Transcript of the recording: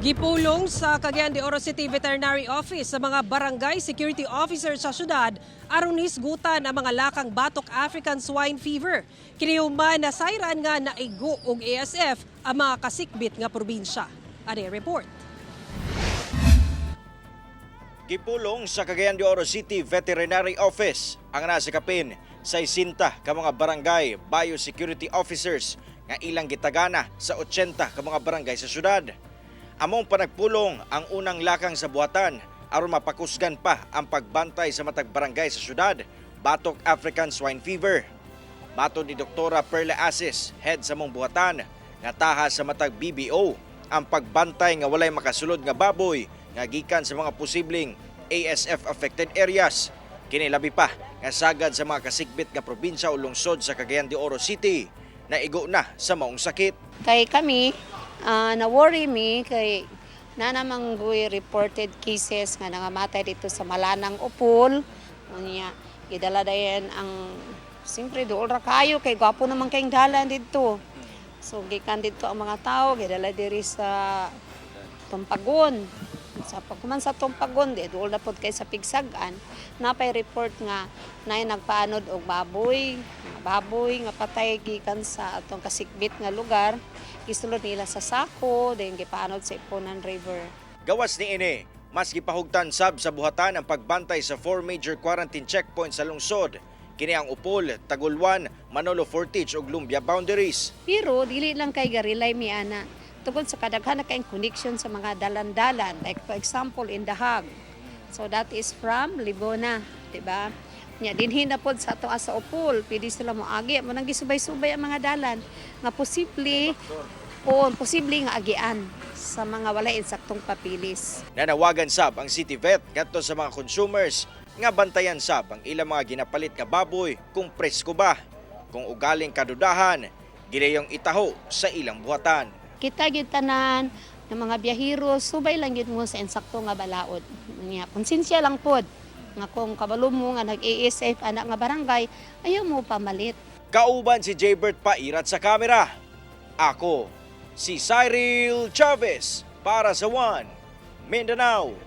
Gipulong sa Cagayan de Oro City Veterinary Office sa mga barangay security officer sa syudad aron hisgutan ang mga lakang batok African swine fever. Kinihuman na sayran nga naigo og ASF ang mga kasikbit nga probinsya. Ani report. Gipulong sa Cagayan de Oro City Veterinary Office ang nasikapin sa 60 ka mga barangay Biosecurity Officers nga ilang gitagana sa 80 ka mga barangay sa syudad. Among panagpulong ang unang lakang sa buhatan aron mapakusgan pa ang pagbantay sa matag barangay sa syudad, batok African swine fever. Matod ni Dr. Perla Asis, head sa mong buhatan, nga taha sa matag BBO ang pagbantay nga walay makasulod nga baboy nga gikan sa mga posibleng ASF affected areas. Kinilabi pa nga sagad sa mga kasikbit nga probinsya o lungsod sa Cagayan de Oro City na igo na sa maong sakit. Kay kami, na-worry me kay na namang reported cases nga nangamatay dito sa Malanang Upol. Unya, gidala dayon ang siyempre dool ra kayo kay gwapo naman kayong dalan dito. So gikan dito ang mga tao gidala diri sa Tumpagon. Sa pagkuman sa Tumpagon di dool na pod kay sa Pigsagan. Napay report nga nay nagpaanod og baboy nga patay gikan sa atong kasikbit nga lugar. Gisulod nila sa sako, then gipaanod sa Ipunan River. Gawas ni ini, mas gipahugtan sab sa buhatan ang pagbantay sa 4 major quarantine checkpoints sa lungsod. Kini ang Upol, Tagulwan, Manolo Fortich ug Lumbia boundaries. Pero dili lang kay garilay mi ana. Tungod sa kadaghan na kayong connection sa mga dalan-dalan, like for example in Dahag. So that is from Libona, di ba? Nya dinhin na pod sa ato sa Upol, pwede sila moagi mo nang gisubay-subay ang mga dalan nga posible nga agian sa mga walay insaktong papilis. Nanawagan sab ang City Vet ngadto sa mga consumers nga bantayan sab ang ilang mga ginapalit nga baboy kung presko ba. Kung ugaling kadudahan, gidayong itaho sa ilang buhatan. Kita gyud tanan ng mga biyahero, subay lang gyud mo sa insakto nga balaod. Nya konsensya lang pod nga kung kabalo mo nga nag-ASF anak nga barangay, ayaw mo pamalit. Kauban si Jaybert Pairat sa kamera. Ako, si Cyril Chavez para sa One Mindanao.